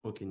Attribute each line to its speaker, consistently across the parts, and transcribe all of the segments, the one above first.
Speaker 1: Ok,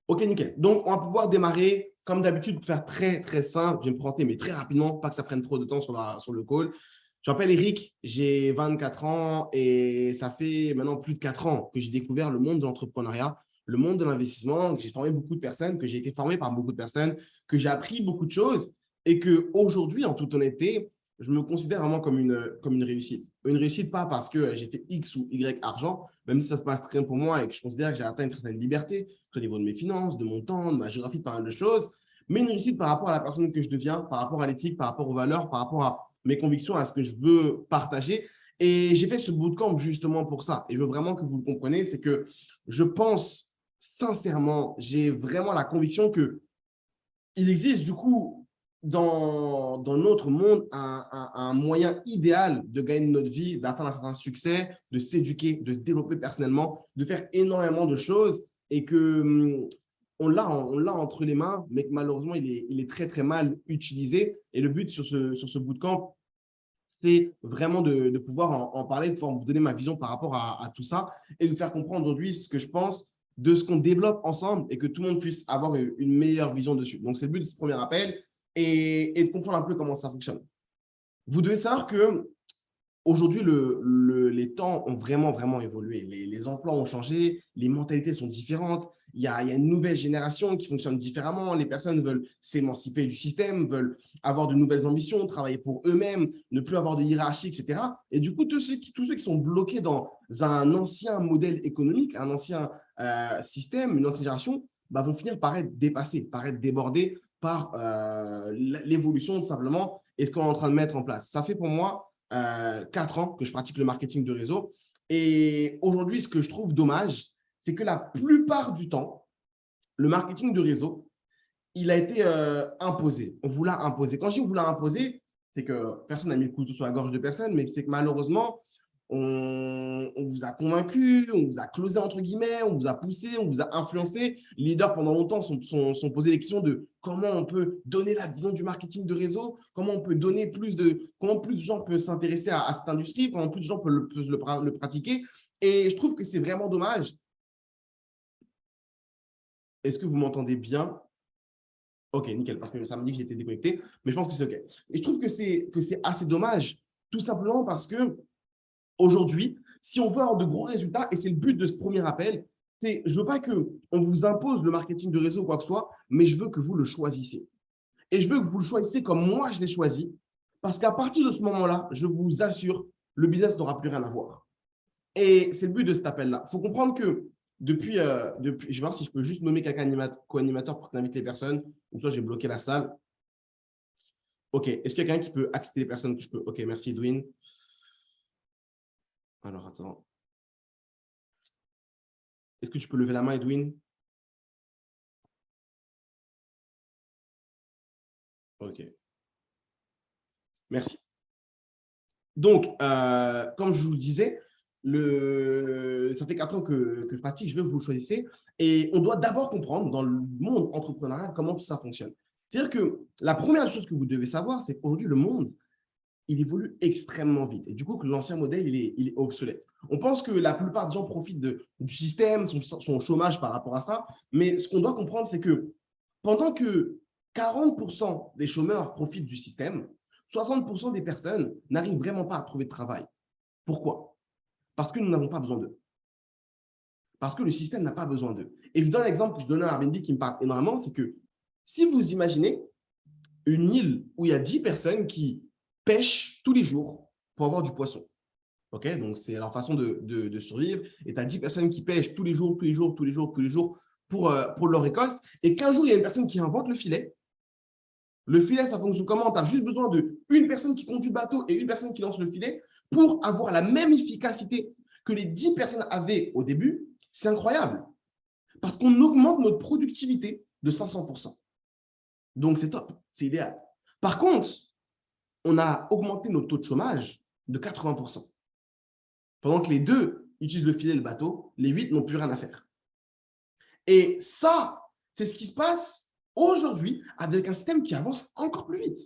Speaker 1: ok, nickel. Donc, on va pouvoir démarrer, comme d'habitude, pour faire très, très simple. Je vais me présenter, mais très rapidement, pas que ça prenne trop de temps sur le call. Je m'appelle Eric, j'ai 24 ans et ça fait maintenant plus de 4 ans que j'ai découvert le monde de l'entrepreneuriat, le monde de l'investissement, que j'ai formé beaucoup de personnes, que j'ai été formé par beaucoup de personnes, que j'ai appris beaucoup de choses et qu'aujourd'hui, en toute honnêteté, je me considère vraiment comme une réussite. Une réussite, pas parce que j'ai fait X ou Y argent, même si ça se passe très bien pour moi et que je considère que j'ai atteint une certaine liberté au niveau de mes finances, de mon temps, de ma géographie, pas mal de choses, mais une réussite par rapport à la personne que je deviens, par rapport à l'éthique, par rapport aux valeurs, par rapport à mes convictions, à ce que je veux partager. Et j'ai fait ce bootcamp justement pour ça. Et je veux vraiment que vous le compreniez, c'est que je pense sincèrement, j'ai vraiment la conviction que il existe du coup dans notre monde un moyen idéal de gagner notre vie, d'atteindre un certain succès, de s'éduquer, de se développer personnellement, de faire énormément de choses et que on l'a entre les mains, mais que malheureusement, il est très, très mal utilisé. Et le but sur ce bootcamp, c'est vraiment de pouvoir en parler, de pouvoir vous donner ma vision par rapport à tout ça et de faire comprendre aujourd'hui ce que je pense de ce qu'on développe ensemble et que tout le monde puisse avoir une meilleure vision dessus. Donc, c'est le but de ce premier appel et de comprendre un peu comment ça fonctionne. Vous devez savoir que aujourd'hui, les temps ont vraiment, vraiment évolué. Les emplois ont changé, les mentalités sont différentes. Il y a une nouvelle génération qui fonctionne différemment. Les personnes veulent s'émanciper du système, veulent avoir de nouvelles ambitions, travailler pour eux-mêmes, ne plus avoir de hiérarchie, etc. Et du coup, tous ceux qui sont bloqués dans un ancien modèle économique, un ancien système, une ancienne génération, bah, vont finir par être dépassés, par être débordés par l'évolution, tout simplement, et ce qu'on est en train de mettre en place. Ça fait pour moi 4 ans que je pratique le marketing de réseau. Et aujourd'hui, ce que je trouve dommage, c'est que la plupart du temps, le marketing de réseau, il a été imposé. On vous l'a imposé. Quand je dis on vous l'a imposé, c'est que personne n'a mis le couteau sur la gorge de personne, mais c'est que malheureusement, on vous a convaincu, on vous a closé entre guillemets, on vous a poussé, on vous a influencé. Les leaders pendant longtemps sont posés les questions de comment on peut donner la vision du marketing de réseau, comment on peut donner comment plus de gens peuvent s'intéresser à cette industrie, comment plus de gens peuvent le pratiquer. Et je trouve que c'est vraiment dommage. Est-ce que vous m'entendez bien? Ok, nickel, parce que ça me dit que j'étais déconnecté, mais je pense que c'est OK. Et je trouve que c'est assez dommage, tout simplement parce que aujourd'hui, si on veut avoir de gros résultats, et c'est le but de ce premier appel, c'est je ne veux pas qu'on vous impose le marketing de réseau ou quoi que ce soit, mais je veux que vous le choisissiez. Et je veux que vous le choisissiez comme moi je l'ai choisi, parce qu'à partir de ce moment-là, je vous assure, le business n'aura plus rien à voir. Et c'est le but de cet appel-là. Il faut comprendre que depuis, je vais voir si je peux juste nommer quelqu'un co-animateur pour que j'invite les personnes. Ou soit j'ai bloqué la salle. OK. Est-ce qu'il y a quelqu'un qui peut accepter les personnes que je peux? OK, merci, Edwin. Alors, attends. Est-ce que tu peux lever la main, Edwin? OK. Merci. Donc, comme je vous le disais, ça fait 4 ans que je pratique, je veux que vous le choisissez. Et on doit d'abord comprendre dans le monde entrepreneurial comment tout ça fonctionne. C'est-à-dire que la première chose que vous devez savoir, c'est qu'aujourd'hui, le monde, il évolue extrêmement vite. Et du coup, que l'ancien modèle, il est obsolète. On pense que la plupart des gens profitent du système, sont au chômage par rapport à ça. Mais ce qu'on doit comprendre, c'est que pendant que 40% des chômeurs profitent du système, 60% des personnes n'arrivent vraiment pas à trouver de travail. Pourquoi? Parce que nous n'avons pas besoin d'eux. Parce que le système n'a pas besoin d'eux. Et je donne un exemple que je donnais à Airbnb qui me parle énormément, c'est que si vous imaginez une île où il y a 10 personnes qui pêchent tous les jours pour avoir du poisson. OK, donc, c'est leur façon de survivre. Et tu as 10 personnes qui pêchent tous les jours, tous les jours, tous les jours, tous les jours pour leur récolte. Et qu'un jour, il y a une personne qui invente le filet. Le filet, ça fonctionne comment? Tu as juste besoin d'une personne qui conduit le bateau et une personne qui lance le filet pour avoir la même efficacité que les 10 personnes avaient au début. C'est incroyable. Parce qu'on augmente notre productivité de 500%. Donc, c'est top. C'est idéal. Par contre, on a augmenté notre taux de chômage de 80%. Pendant que les 2 utilisent le filet et le bateau, les 8 n'ont plus rien à faire. Et ça, c'est ce qui se passe aujourd'hui avec un système qui avance encore plus vite.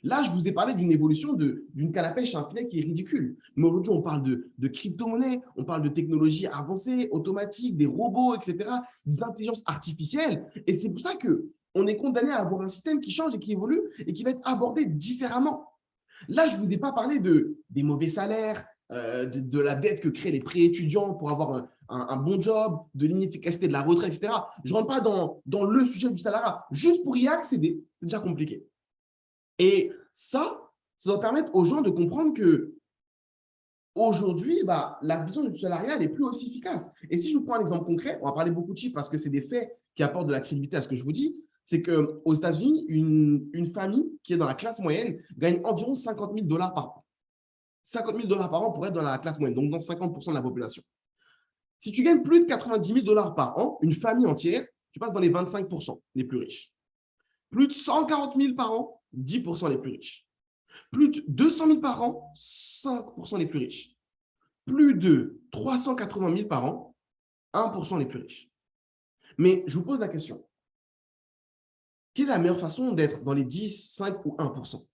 Speaker 1: Là, je vous ai parlé d'une évolution d'une canne à pêche à un filet qui est ridicule. Mais aujourd'hui, on parle de crypto-monnaies, on parle de technologies avancées, automatiques, des robots, etc., des intelligences artificielles. Et c'est pour ça qu'on est condamné à avoir un système qui change et qui évolue et qui va être abordé différemment. Là, je ne vous ai pas parlé des mauvais salaires, de la dette que créent les pré-étudiants pour avoir un bon job, de l'inefficacité de la retraite, etc. Je ne rentre pas dans le sujet du salariat. Juste pour y accéder, c'est déjà compliqué. Et ça doit permettre aux gens de comprendre que aujourd'hui, la vision du salariat n'est plus aussi efficace. Et si je vous prends un exemple concret, on va parler beaucoup de chiffres parce que c'est des faits qui apportent de la crédibilité à ce que je vous dis, c'est qu'aux États-Unis, une famille qui est dans la classe moyenne gagne environ 50 000 $ par an. 50 000 $ par an pour être dans la classe moyenne, donc dans 50% de la population. Si tu gagnes plus de 90 000 $ par an, une famille entière, tu passes dans les 25% les plus riches. Plus de 140 000 par an, 10% les plus riches. Plus de 200 000 par an, 5% les plus riches. Plus de 380 000 par an, 1% les plus riches. Mais je vous pose la question. Quelle est la meilleure façon d'être dans les 10, 5 ou 1%?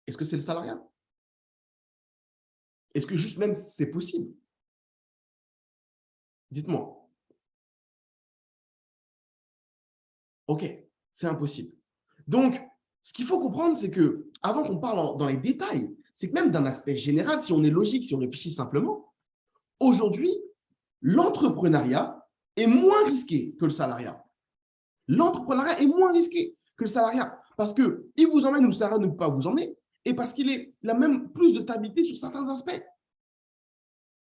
Speaker 1: Est-ce que c'est le salariat? Est-ce que juste même c'est possible? Dites-moi. OK, c'est impossible. Donc, ce qu'il faut comprendre, c'est que avant qu'on parle dans les détails, c'est que même d'un aspect général, si on est logique, si on réfléchit simplement, aujourd'hui, l'entrepreneuriat est moins risqué que le salariat. L'entrepreneuriat est moins risqué que le salariat parce qu'il vous emmène où le salariat ne peut pas vous emmener et parce qu'il a même plus de stabilité sur certains aspects.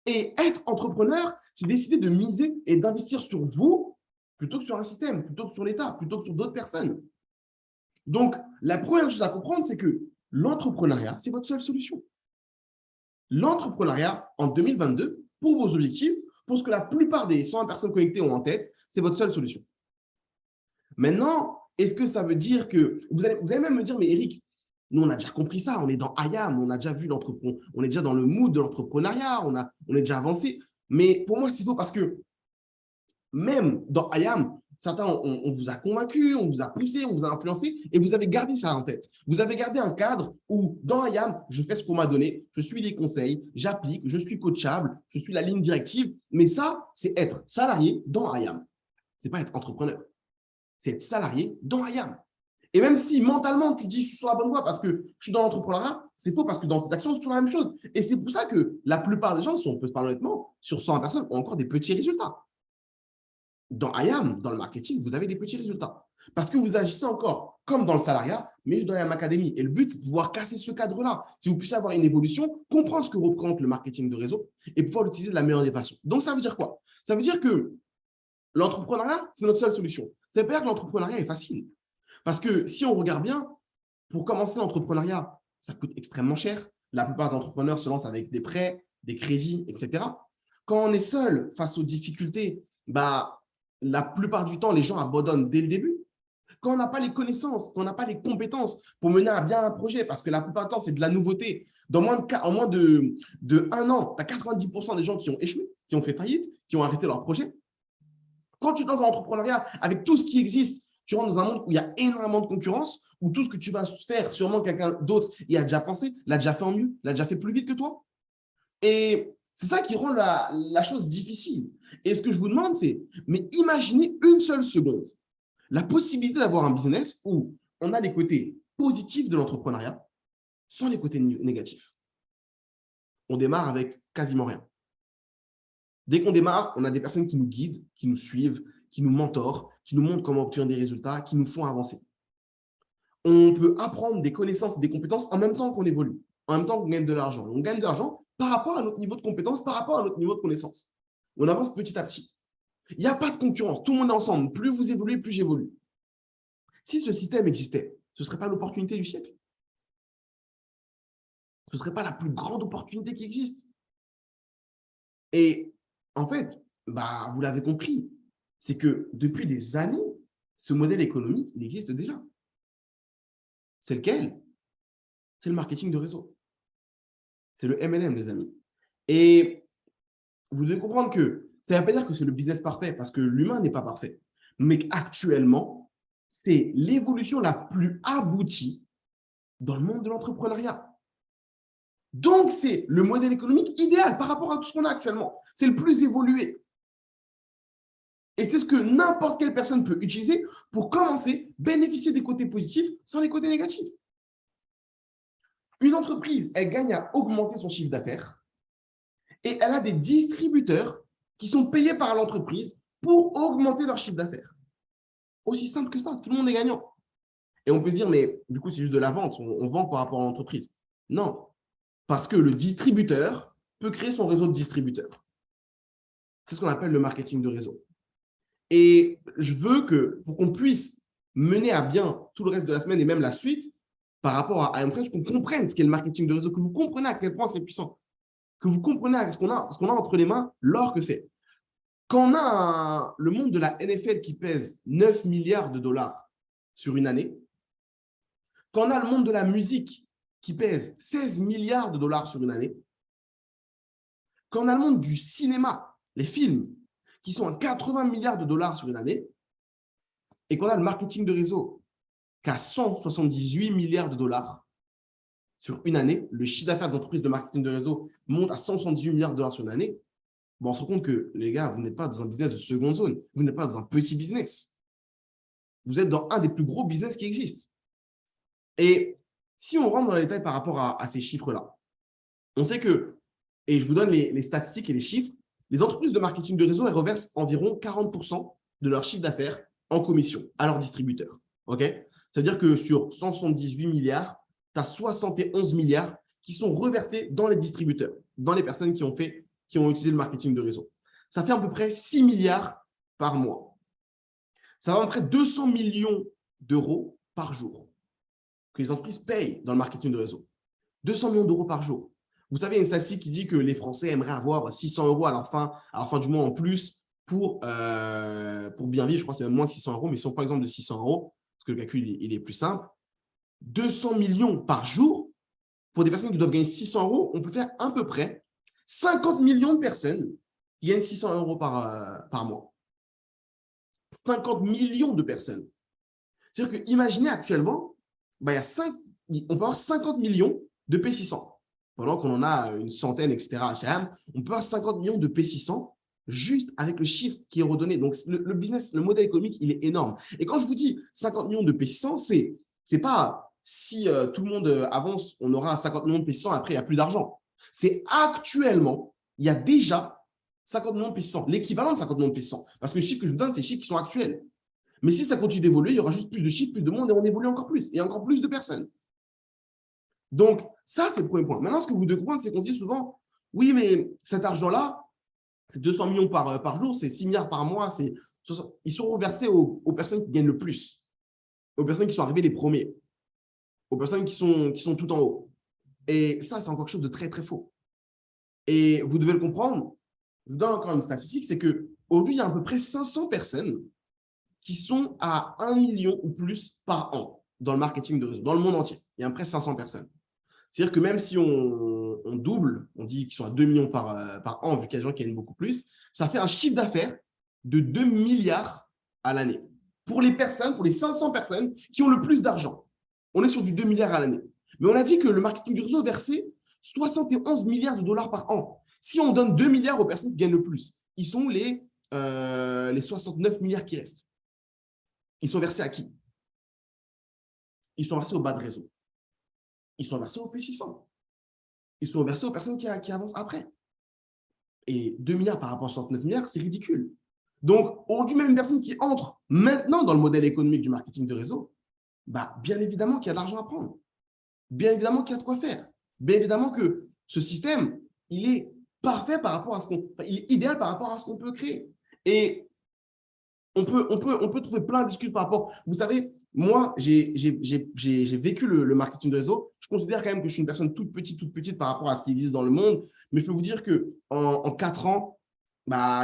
Speaker 1: Et être entrepreneur, c'est décider de miser et d'investir sur vous plutôt que sur un système, plutôt que sur l'État, plutôt que sur d'autres personnes. Donc, la première chose à comprendre, c'est que l'entrepreneuriat, c'est votre seule solution. L'entrepreneuriat, en 2022, pour vos objectifs, pour ce que la plupart des 100 personnes connectées ont en tête, c'est votre seule solution. Maintenant, est-ce que ça veut dire que… Vous allez même me dire, mais Eric, nous, on a déjà compris ça, on est dans IAM, on a déjà vu l'entrepreneuriat, on est déjà dans le mood de l'entrepreneuriat, on est déjà avancé. Mais pour moi, c'est faux parce que même dans IAM, certains, on vous a convaincu, on vous a poussé, on vous a influencé et vous avez gardé ça en tête. Vous avez gardé un cadre où, dans IAM, je fais ce qu'on m'a donné, je suis les conseils, j'applique, je suis coachable, je suis la ligne directive. Mais ça, c'est être salarié dans IAM. Ce n'est pas être entrepreneur. C'est être salarié dans IAM. Et même si mentalement, tu dis je suis sur la bonne voie parce que je suis dans l'entrepreneuriat, c'est faux parce que dans tes actions, c'est toujours la même chose. Et c'est pour ça que la plupart des gens, si on peut se parler honnêtement, sur 100 personnes, ont encore des petits résultats. Dans IAM, dans le marketing, vous avez des petits résultats. Parce que vous agissez encore comme dans le salariat, mais juste dans IAM Academy. Et le but, c'est de pouvoir casser ce cadre-là. Si vous puissiez avoir une évolution, comprendre ce que représente le marketing de réseau et pouvoir l'utiliser de la meilleure des façons. Donc, ça veut dire quoi? Ça veut dire que l'entrepreneuriat, c'est notre seule solution. Ça veut pas dire que l'entrepreneuriat est facile. Parce que si on regarde bien, pour commencer l'entrepreneuriat, ça coûte extrêmement cher. La plupart des entrepreneurs se lancent avec des prêts, des crédits, etc. Quand on est seul face aux difficultés, la plupart du temps, les gens abandonnent dès le début. Quand on n'a pas les connaissances, quand on n'a pas les compétences pour mener à bien un projet, parce que la plupart du temps, c'est de la nouveauté. En moins de 1 an, tu as 90% des gens qui ont échoué, qui ont fait faillite, qui ont arrêté leur projet. Quand tu es dans un entrepreneuriat, avec tout ce qui existe, tu rentres dans un monde où il y a énormément de concurrence, où tout ce que tu vas faire, sûrement quelqu'un d'autre y a déjà pensé, l'a déjà fait en mieux, l'a déjà fait plus vite que toi. Et c'est ça qui rend la chose difficile. Et ce que je vous demande, c'est, mais imaginez une seule seconde la possibilité d'avoir un business où on a les côtés positifs de l'entrepreneuriat sans les côtés négatifs. On démarre avec quasiment rien. Dès qu'on démarre, on a des personnes qui nous guident, qui nous suivent, qui nous mentorent, qui nous montrent comment obtenir des résultats, qui nous font avancer. On peut apprendre des connaissances et des compétences en même temps qu'on évolue, en même temps qu'on gagne de l'argent. On gagne de l'argent par rapport à notre niveau de compétence, par rapport à notre niveau de connaissance. On avance petit à petit. Il n'y a pas de concurrence. Tout le monde est ensemble. Plus vous évoluez, plus j'évolue. Si ce système existait, ce ne serait pas l'opportunité du siècle. Ce ne serait pas la plus grande opportunité qui existe. Et en fait, vous l'avez compris, c'est que depuis des années, ce modèle économique, il existe déjà. C'est lequel? C'est le marketing de réseau. C'est le MLM, les amis. Et vous devez comprendre que ça ne veut pas dire que c'est le business parfait, parce que l'humain n'est pas parfait. Mais actuellement, c'est l'évolution la plus aboutie dans le monde de l'entrepreneuriat. Donc, c'est le modèle économique idéal par rapport à tout ce qu'on a actuellement. C'est le plus évolué. Et c'est ce que n'importe quelle personne peut utiliser pour commencer à bénéficier des côtés positifs sans les côtés négatifs. Une entreprise, elle gagne à augmenter son chiffre d'affaires et elle a des distributeurs qui sont payés par l'entreprise pour augmenter leur chiffre d'affaires. Aussi simple que ça, tout le monde est gagnant. Et on peut se dire, mais du coup, c'est juste de la vente, on vend par rapport à l'entreprise. Non, parce que le distributeur peut créer son réseau de distributeurs. C'est ce qu'on appelle le marketing de réseau. Et je veux que, pour qu'on puisse mener à bien tout le reste de la semaine et même la suite, par rapport à Impress, qu'on comprenne ce qu'est le marketing de réseau, que vous compreniez à quel point c'est puissant, que vous compreniez ce qu'on a entre les mains, l'or que c'est. Quand on a le monde de la NFL qui pèse 9 milliards de dollars sur une année, quand on a le monde de la musique qui pèse 16 milliards de dollars sur une année, quand on a le monde du cinéma, les films, qui sont à 80 milliards de dollars sur une année, et qu'on a le marketing de réseau qui a 178 milliards de dollars sur une année, le chiffre d'affaires des entreprises de marketing de réseau monte à 178 milliards de dollars sur une année, bon, on se rend compte que, les gars, vous n'êtes pas dans un business de seconde zone, vous n'êtes pas dans un petit business. Vous êtes dans un des plus gros business qui existent. Et si on rentre dans les détails par rapport à ces chiffres-là, on sait que, et je vous donne les statistiques et les chiffres, les entreprises de marketing de réseau, elles reversent environ 40% de leur chiffre d'affaires en commission à leurs distributeurs. Okay, c'est-à-dire que sur 178 milliards, tu as 71 milliards qui sont reversés dans les distributeurs, dans les personnes qui ont utilisé le marketing de réseau. Ça fait à peu près 6 milliards par mois. Ça va à peu près 200 millions d'euros par jour que les entreprises payent dans le marketing de réseau. 200 millions d'euros par jour. Vous savez, il y a une statistique qui dit que les Français aimeraient avoir 600 euros à la fin du mois en plus pour bien vivre. Je crois que c'est même moins que 600 euros, mais si on prend l'exemple de 600 euros, parce que le calcul il est plus simple, 200 millions par jour, pour des personnes qui doivent gagner 600 euros, on peut faire à peu près 50 millions de personnes qui gagnent 600 euros par mois. 50 millions de personnes. C'est-à-dire que, imaginez actuellement, on peut avoir 50 millions de P600. Pendant qu'on en a une centaine, etc. On peut avoir 50 millions de P600 juste avec le chiffre qui est redonné. Donc, le business, le modèle économique, il est énorme. Et quand je vous dis 50 millions de P600, c'est pas si tout le monde avance, on aura 50 millions de P600, après, il n'y a plus d'argent. C'est actuellement, il y a déjà 50 millions de P600, l'équivalent de 50 millions de P600. Parce que les chiffres que je vous donne, c'est les chiffres qui sont actuels. Mais si ça continue d'évoluer, il y aura juste plus de chiffres, plus de monde et on évolue encore plus. Et encore plus de personnes. Donc, ça, c'est le premier point. Maintenant, ce que vous devez comprendre, c'est qu'on se dit souvent, oui, mais cet argent-là, c'est 200 millions par jour, c'est 6 milliards par mois, ils sont reversés aux personnes qui gagnent le plus, aux personnes qui sont arrivées les premiers, aux personnes qui sont tout en haut. Et ça, c'est encore quelque chose de très, très faux. Et vous devez le comprendre, je vous donne encore une statistique, c'est qu'aujourd'hui, il y a à peu près 500 personnes qui sont à 1 million ou plus par an dans le marketing de réseau, dans le monde entier. Il y a à peu près 500 personnes. C'est-à-dire que même si on double, on dit qu'ils sont à 2 millions par an, vu qu'il y a des gens qui gagnent beaucoup plus, ça fait un chiffre d'affaires de 2 milliards à l'année. Pour les 500 personnes qui ont le plus d'argent. On est sur du 2 milliards à l'année. Mais on a dit que le marketing du réseau versait 71 milliards de dollars par an. Si on donne 2 milliards aux personnes qui gagnent le plus, ils sont les 69 milliards qui restent. Ils sont versés à qui? Ils sont versés au bas de réseau. Ils sont versés au P600. Ils sont versés aux personnes qui avancent après. Et 2 milliards par rapport à 69 milliards, c'est ridicule. Donc, aujourd'hui, même une personne qui entre maintenant dans le modèle économique du marketing de réseau, bien évidemment qu'il y a de l'argent à prendre. Bien évidemment qu'il y a de quoi faire. Bien évidemment que ce système, il est parfait par rapport à il est idéal par rapport à ce qu'on peut créer. Et on peut trouver plein d'excuses par rapport. Vous savez, moi, j'ai vécu le marketing de réseau. Je considère quand même que je suis une personne toute petite par rapport à ce qui existe dans le monde. Mais je peux vous dire qu'en 4 ans,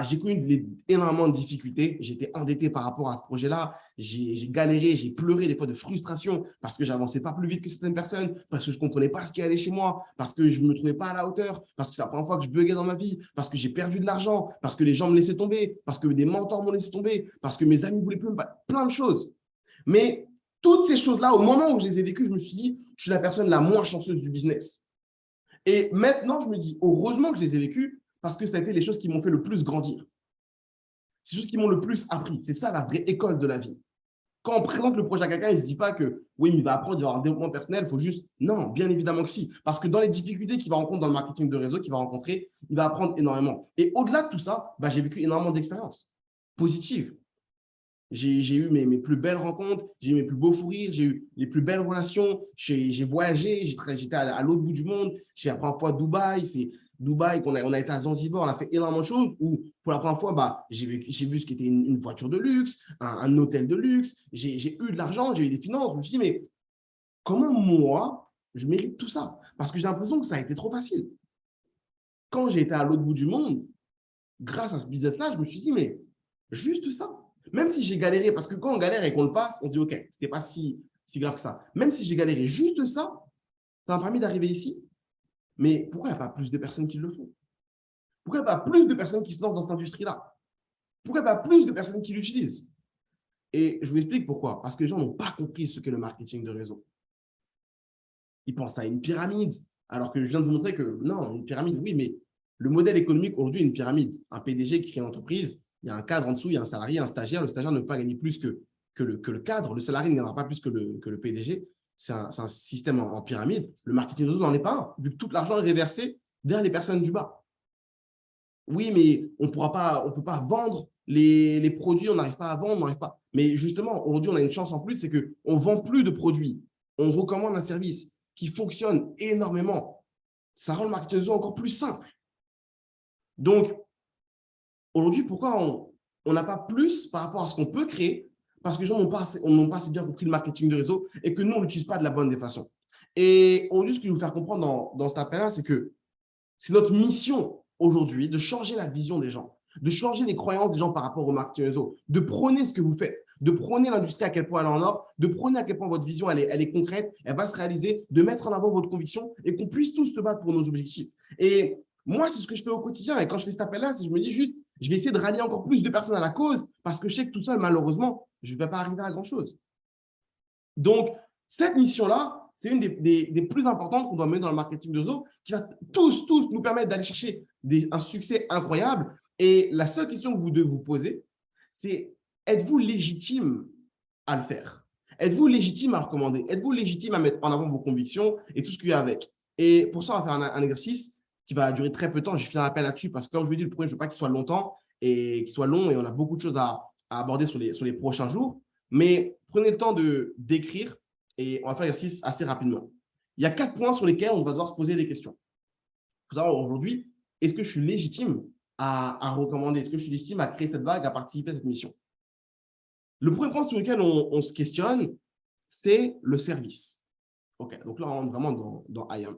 Speaker 1: j'ai connu énormément de difficultés. J'étais endetté par rapport à ce projet-là. J'ai galéré, j'ai pleuré des fois de frustration parce que je n'avançais pas plus vite que certaines personnes, parce que je ne comprenais pas ce qui allait chez moi, parce que je ne me trouvais pas à la hauteur, parce que c'est la première fois que je buguais dans ma vie, parce que j'ai perdu de l'argent, parce que les gens me laissaient tomber, parce que des mentors m'ont laissé tomber, parce que mes amis ne voulaient plus me parler, plein de choses. Mais toutes ces choses-là, au moment où je les ai vécues, je me suis dit, je suis la personne la moins chanceuse du business. Et maintenant, je me dis, heureusement que je les ai vécues parce que ça a été les choses qui m'ont fait le plus grandir. C'est les choses qui m'ont le plus appris. C'est ça la vraie école de la vie. Quand on présente le projet à quelqu'un, il ne se dit pas que oui, mais il va apprendre, il va avoir un développement personnel, il faut juste… Non, bien évidemment que si. Parce que dans les difficultés qu'il va rencontrer dans le marketing de réseau, qu'il va rencontrer, il va apprendre énormément. Et au-delà de tout ça, j'ai vécu énormément d'expériences positives. J'ai eu mes plus belles rencontres, j'ai eu mes plus beaux fous rires, j'ai eu les plus belles relations, j'ai voyagé, j'étais à l'autre bout du monde, j'ai la première fois à Dubaï, c'est Dubaï, on a été à Zanzibar, on a fait énormément de choses où pour la première fois, j'ai vu ce qu'était une voiture de luxe, un hôtel de luxe, j'ai eu de l'argent, j'ai eu des finances, je me suis dit, mais comment moi, je mérite tout ça? Parce que j'ai l'impression que ça a été trop facile. Quand j'ai été à l'autre bout du monde, grâce à ce business-là, je me suis dit, mais juste ça. Même si j'ai galéré, parce que quand on galère et qu'on le passe, on se dit, OK, c'était pas si grave que ça. Même si j'ai galéré juste ça, ça m'a permis d'arriver ici. Mais pourquoi il n'y a pas plus de personnes qui le font? Pourquoi il n'y a pas plus de personnes qui se lancent dans cette industrie-là? Pourquoi il n'y a pas plus de personnes qui l'utilisent? Et je vous explique pourquoi. Parce que les gens n'ont pas compris ce qu'est le marketing de réseau. Ils pensent à une pyramide, alors que je viens de vous montrer que non, une pyramide, oui, mais le modèle économique aujourd'hui est une pyramide. Un PDG qui crée une entreprise, il y a un cadre en dessous, il y a un salarié, un stagiaire. Le stagiaire ne peut pas gagner plus que le cadre. Le salarié ne gagnera pas plus que le PDG. C'est un système en pyramide. Le marketing de réseau n'en est pas un, vu que tout l'argent est réversé vers les personnes du bas. Oui, mais on ne peut pas vendre les produits, on n'arrive pas à vendre, on n'arrive pas. Mais justement, aujourd'hui, on a une chance en plus, c'est qu'on ne vend plus de produits. On recommande un service qui fonctionne énormément. Ça rend le marketing de réseau encore plus simple. Donc, aujourd'hui, pourquoi on n'a pas plus par rapport à ce qu'on peut créer? Parce que les gens n'ont pas assez bien compris le marketing de réseau et que nous, on ne l'utilise pas de la bonne des façons. Et aujourd'hui, ce que je veux vous faire comprendre dans cet appel-là, c'est que c'est notre mission aujourd'hui de changer la vision des gens, de changer les croyances des gens par rapport au marketing réseau, de prôner ce que vous faites, de prôner l'industrie à quel point elle est en or, de prôner à quel point votre vision elle est concrète, elle va se réaliser, de mettre en avant votre conviction et qu'on puisse tous se battre pour nos objectifs. Et moi, c'est ce que je fais au quotidien. Et quand je fais cet appel-là, je me dis juste, je vais essayer de rallier encore plus de personnes à la cause parce que je sais que tout seul, malheureusement, je ne vais pas arriver à grand-chose. Donc, cette mission-là, c'est une des plus importantes qu'on doit mener dans le marketing de réseau qui va tous nous permettre d'aller chercher un succès incroyable. Et la seule question que vous devez vous poser, c'est êtes-vous légitime à le faire? Êtes-vous légitime à recommander? Êtes-vous légitime à mettre en avant vos convictions et tout ce qu'il y a avec? Et pour ça, on va faire un exercice qui va durer très peu de temps. Je vais finir l'appel là-dessus parce que, comme je vous dis, le premier, je ne veux pas qu'il soit longtemps et qu'il soit long et on a beaucoup de choses à aborder sur les prochains jours. Mais prenez le temps d'écrire et on va faire l'exercice assez rapidement. Il y a 4 points sur lesquels on va devoir se poser des questions. Il faut savoir aujourd'hui, est-ce que je suis légitime à recommander? Est-ce que je suis légitime à créer cette vague, à participer à cette mission? Le premier point sur lequel on se questionne, c'est le service. OK, donc là, on rentre vraiment dans IAM.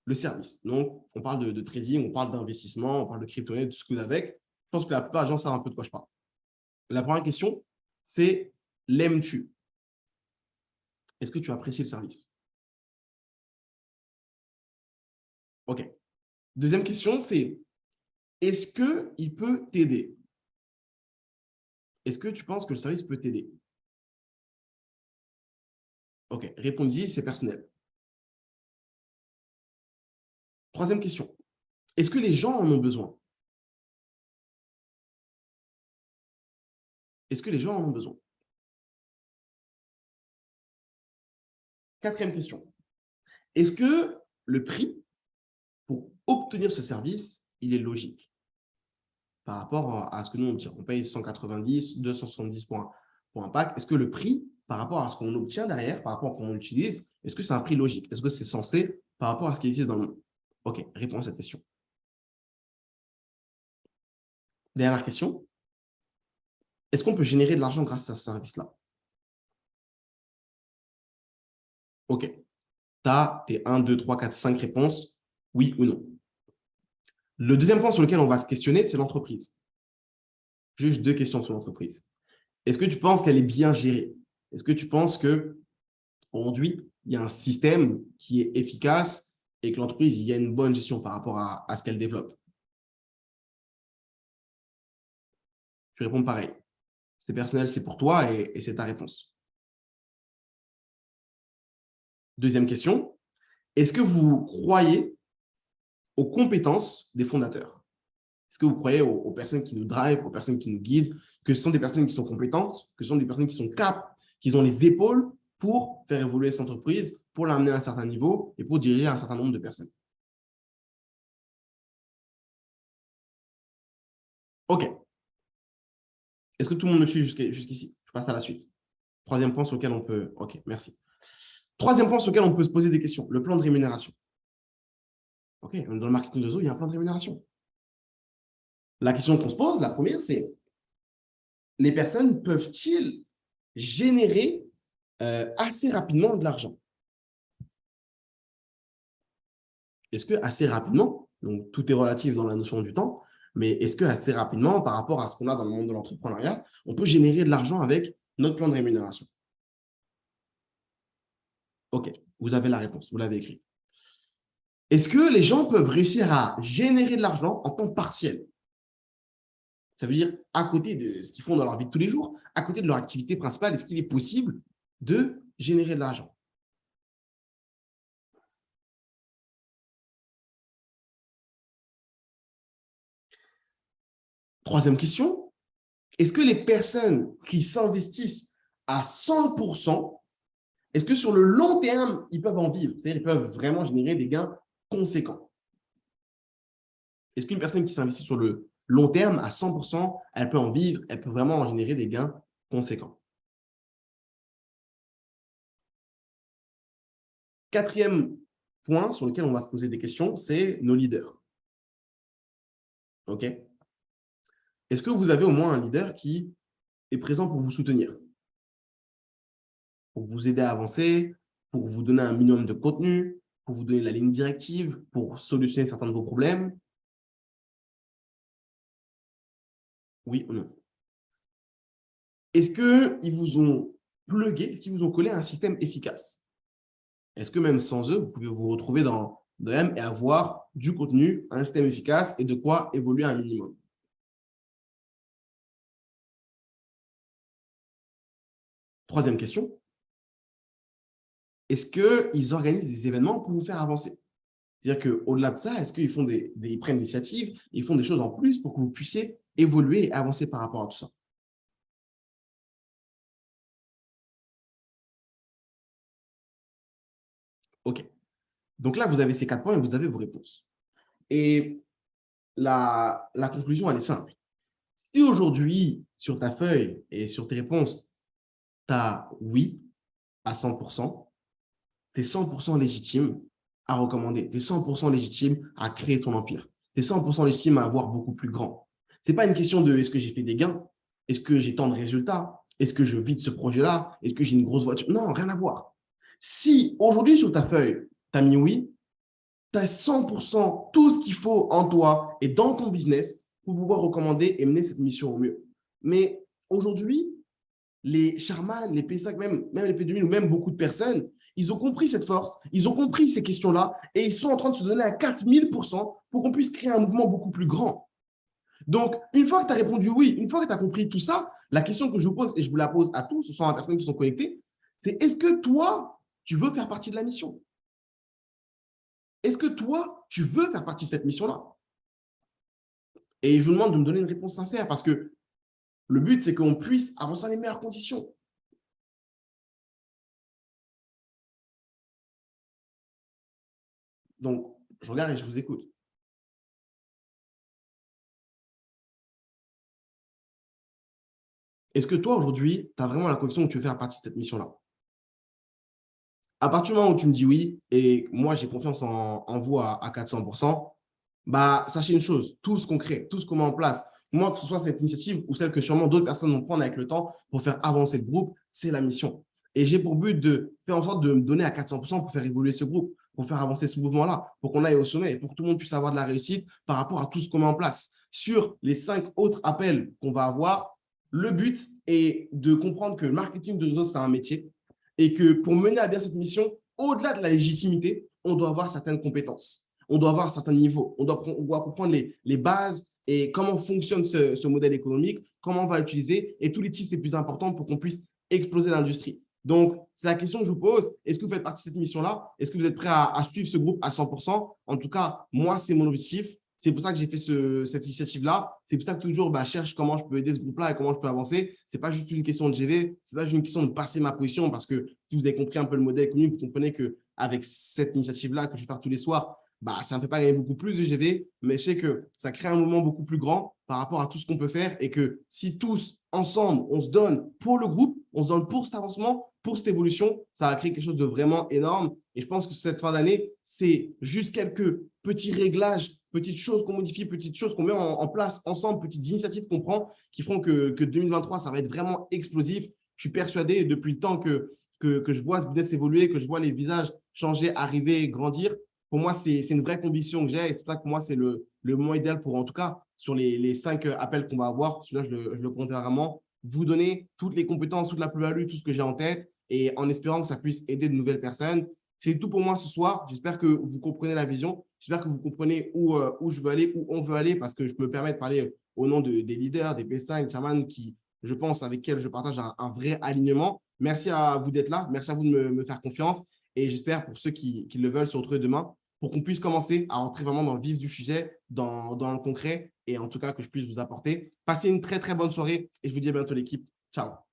Speaker 1: Le service. Donc, on parle de trading, on parle d'investissement, on parle de crypto-monnaie, de ce que vous avez. Je pense que la plupart des gens savent un peu de quoi je parle. La première question, c'est l'aimes-tu? Est-ce que tu apprécies le service? OK. Deuxième question, c'est est-ce qu'il peut t'aider? Est-ce que tu penses que le service peut t'aider? OK. Répondez-y, c'est personnel. Troisième question. Est-ce que les gens en ont besoin? Est-ce que les gens en ont besoin? Quatrième question. Est-ce que le prix pour obtenir ce service, il est logique par rapport à ce que nous on tire? On paye 190, 270 pour un pack. Est-ce que le prix, par rapport à ce qu'on obtient derrière, par rapport à comment on l'utilise, est-ce que c'est un prix logique? Est-ce que c'est censé par rapport à ce qui existe dans le monde? OK, réponds à cette question. Dernière question. Est-ce qu'on peut générer de l'argent grâce à ce service-là? OK. Tu as tes 1, 2, 3, 4, 5 réponses, oui ou non. Le deuxième point sur lequel on va se questionner, c'est l'entreprise. Juste 2 questions sur l'entreprise. Est-ce que tu penses qu'elle est bien gérée? Est-ce que tu penses qu'aujourd'hui, il y a un système qui est efficace et que l'entreprise, il y a une bonne gestion par rapport à ce qu'elle développe? Tu réponds pareil. C'est personnel, c'est pour toi et c'est ta réponse. Deuxième question, est-ce que vous croyez aux compétences des fondateurs? Est-ce que vous croyez aux personnes qui nous drivent, aux personnes qui nous guident, que ce sont des personnes qui sont compétentes, que ce sont des personnes qui sont capables, qui ont les épaules pour faire évoluer cette entreprise, pour l'amener à un certain niveau et pour diriger un certain nombre de personnes? OK. Est-ce que tout le monde me suit jusqu'ici? Je passe à la suite. Troisième point sur lequel on peut… OK, merci. Troisième point sur lequel on peut se poser des questions, le plan de rémunération. OK, dans le marketing de réseau, il y a un plan de rémunération. La question qu'on se pose, la première, c'est les personnes peuvent-ils générer assez rapidement de l'argent? Est-ce que assez rapidement, donc tout est relatif dans la notion du temps, mais est-ce que assez rapidement, par rapport à ce qu'on a dans le monde de l'entrepreneuriat, on peut générer de l'argent avec notre plan de rémunération? OK, vous avez la réponse, vous l'avez écrit. Est-ce que les gens peuvent réussir à générer de l'argent en temps partiel? Ça veut dire à côté de ce qu'ils font dans leur vie de tous les jours, à côté de leur activité principale, est-ce qu'il est possible de générer de l'argent? Troisième question, est-ce que les personnes qui s'investissent à 100%, est-ce que sur le long terme, ils peuvent en vivre? C'est-à-dire qu'ils peuvent vraiment générer des gains conséquents? Est-ce qu'une personne qui s'investit sur le long terme à 100%, elle peut en vivre, elle peut vraiment en générer des gains conséquents? Quatrième point sur lequel on va se poser des questions, c'est nos leaders. OK? Est-ce que vous avez au moins un leader qui est présent pour vous soutenir, pour vous aider à avancer, pour vous donner un minimum de contenu, pour vous donner la ligne directive, pour solutionner certains de vos problèmes? Oui ou non? Est-ce qu'ils vous ont plugué, est-ce qu'ils vous ont collé un système efficace? Est-ce que même sans eux, vous pouvez vous retrouver dans le M et avoir du contenu, un système efficace et de quoi évoluer un minimum? Troisième question, est-ce qu'ils organisent des événements pour vous faire avancer? C'est-à-dire qu'au-delà de ça, est-ce qu'ils font ils prennent l'initiative, ils font des choses en plus pour que vous puissiez évoluer et avancer par rapport à tout ça? OK. Donc là, vous avez ces 4 points et vous avez vos réponses. Et la conclusion, elle est simple. Si aujourd'hui, sur ta feuille et sur tes réponses, tu as oui à 100%, tu es 100% légitime à recommander, tu es 100% légitime à créer ton empire, tu es 100% légitime à avoir beaucoup plus grand. Ce n'est pas une question de est-ce que j'ai fait des gains, est-ce que j'ai tant de résultats, est-ce que je vis de ce projet-là, est-ce que j'ai une grosse voiture. Non, rien à voir. Si aujourd'hui sur ta feuille, tu as mis oui, tu as 100% tout ce qu'il faut en toi et dans ton business pour pouvoir recommander et mener cette mission au mieux. Mais aujourd'hui, les Charman, les P5, même les P2000 ou même beaucoup de personnes, ils ont compris cette force, ils ont compris ces questions-là et ils sont en train de se donner à 4000% pour qu'on puisse créer un mouvement beaucoup plus grand. Donc, une fois que tu as répondu oui, une fois que tu as compris tout ça, la question que je vous pose, et je vous la pose à tous, ce sont les personnes qui sont connectées, c'est est-ce que toi, tu veux faire partie de la mission? Est-ce que toi, tu veux faire partie de cette mission-là? Et je vous demande de me donner une réponse sincère parce que le but, c'est qu'on puisse avancer dans les meilleures conditions. Donc, je regarde et je vous écoute. Est-ce que toi, aujourd'hui, tu as vraiment la conviction que tu veux faire partie de cette mission-là? À partir du moment où tu me dis oui, et moi, j'ai confiance en vous à 400%, bah, sachez une chose, tout ce qu'on crée, tout ce qu'on met en place, moi, que ce soit cette initiative ou celle que sûrement d'autres personnes vont prendre avec le temps pour faire avancer le groupe, c'est la mission. Et j'ai pour but de faire en sorte de me donner à 400% pour faire évoluer ce groupe, pour faire avancer ce mouvement-là, pour qu'on aille au sommet et pour que tout le monde puisse avoir de la réussite par rapport à tout ce qu'on met en place. Sur les 5 autres appels qu'on va avoir, le but est de comprendre que le marketing de réseau, c'est un métier et que pour mener à bien cette mission, au-delà de la légitimité, on doit avoir certaines compétences. On doit avoir un certain niveau. On doit comprendre les bases et comment fonctionne ce modèle économique, comment on va l'utiliser et tous les tips les plus importants pour qu'on puisse exploser l'industrie. Donc, c'est la question que je vous pose. Est-ce que vous faites partie de cette mission-là? Est-ce que vous êtes prêt à suivre ce groupe à 100%? En tout cas, moi, c'est mon objectif. C'est pour ça que j'ai fait cette initiative-là. C'est pour ça que toujours, je cherche comment je peux aider ce groupe-là et comment je peux avancer. Ce n'est pas juste une question de GV, ce n'est pas juste une question de passer ma position parce que si vous avez compris un peu le modèle économique, vous comprenez qu'avec cette initiative-là que je fais tous les soirs, ça ne me fait pas gagner beaucoup plus de GV, mais je sais que ça crée un mouvement beaucoup plus grand par rapport à tout ce qu'on peut faire et que si tous, ensemble, on se donne pour le groupe, on se donne pour cet avancement, pour cette évolution, ça va créer quelque chose de vraiment énorme. Et je pense que cette fin d'année, c'est juste quelques petits réglages, petites choses qu'on modifie, petites choses qu'on met en place ensemble, petites initiatives qu'on prend qui feront que 2023, ça va être vraiment explosif. Je suis persuadé depuis le temps que je vois ce business évoluer, que je vois les visages changer, arriver, grandir. Pour moi, c'est une vraie conviction que j'ai. Et c'est pour ça que pour moi, c'est le moment idéal pour, en tout cas, sur les 5 appels qu'on va avoir, celui-là, je le compte vraiment, vous donner toutes les compétences, toute la plus-value, tout ce que j'ai en tête et en espérant que ça puisse aider de nouvelles personnes. C'est tout pour moi ce soir. J'espère que vous comprenez la vision. J'espère que vous comprenez où je veux aller, où on veut aller, parce que je me permets de parler au nom des leaders, des P5, chairman, qui, je pense, avec lesquels je partage un vrai alignement. Merci à vous d'être là. Merci à vous de me faire confiance. Et j'espère, pour ceux qui le veulent, se retrouver demain pour qu'on puisse commencer à entrer vraiment dans le vif du sujet, dans le concret, et en tout cas que je puisse vous apporter. Passez une très, très bonne soirée et je vous dis à bientôt l'équipe. Ciao.